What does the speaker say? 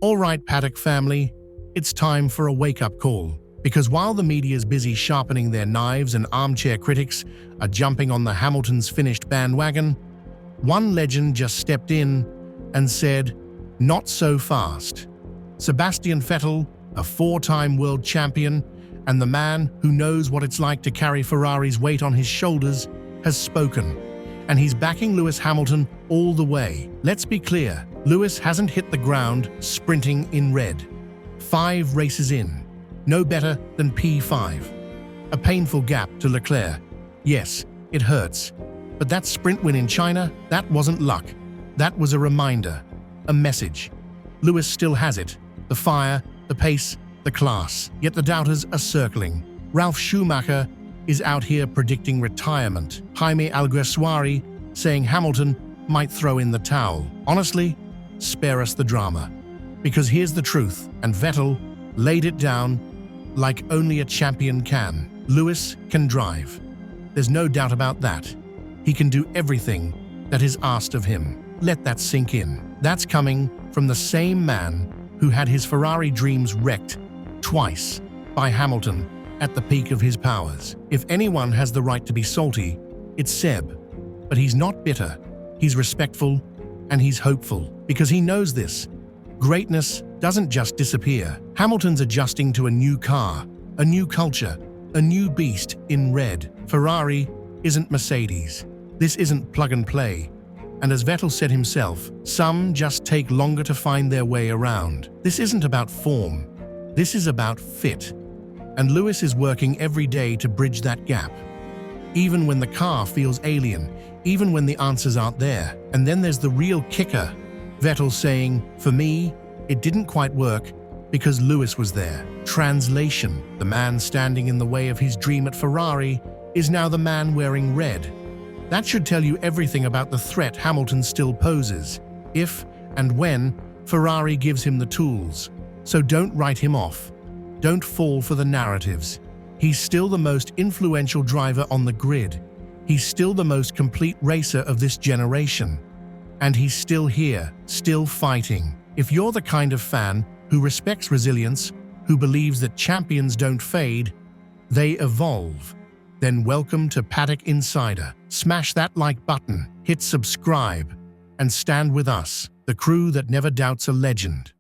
All right, Paddock family, it's time for a wake-up call. Because while the media's busy sharpening their knives and armchair critics are jumping on the Hamilton's finished bandwagon, one legend just stepped in and said, "Not so fast." Sebastian Vettel, a four-time world champion and the man who knows what it's like to carry Ferrari's weight on his shoulders, has spoken. And he's backing Lewis Hamilton all the way. Let's be clear, Lewis hasn't hit the ground sprinting in red. 5 races in, no better than P5. A painful gap to Leclerc. Yes, it hurts. But that sprint win in China, that wasn't luck. That was a reminder, a message. Lewis still has it. The fire, the pace, the class. Yet the doubters are circling. Ralf Schumacher is out here predicting retirement. Jaime Alguersuari saying Hamilton might throw in the towel. Honestly, spare us the drama. Because here's the truth, and Vettel laid it down like only a champion can. Lewis can drive. There's no doubt about that. He can do everything that is asked of him. Let that sink in. That's coming from the same man who had his Ferrari dreams wrecked twice by Hamilton at the peak of his powers. If anyone has the right to be salty, it's Seb. But he's not bitter. He's respectful and he's hopeful because he knows this. Greatness doesn't just disappear. Hamilton's adjusting to a new car, a new culture, a new beast in red. Ferrari isn't Mercedes. This isn't plug and play. And as Vettel said himself, some just take longer to find their way around. This isn't about form. This is about fit. And Lewis is working every day to bridge that gap. Even when the car feels alien, even when the answers aren't there. And then there's the real kicker. Vettel saying, "For me, it didn't quite work because Lewis was there." Translation: the man standing in the way of his dream at Ferrari is now the man wearing red. That should tell you everything about the threat Hamilton still poses, if and when Ferrari gives him the tools. So don't write him off. Don't fall for the narratives. He's still the most influential driver on the grid. He's still the most complete racer of this generation. And he's still here, still fighting. If you're the kind of fan who respects resilience, who believes that champions don't fade, they evolve, then welcome to Paddock Insider. Smash that like button, hit subscribe, and stand with us, the crew that never doubts a legend.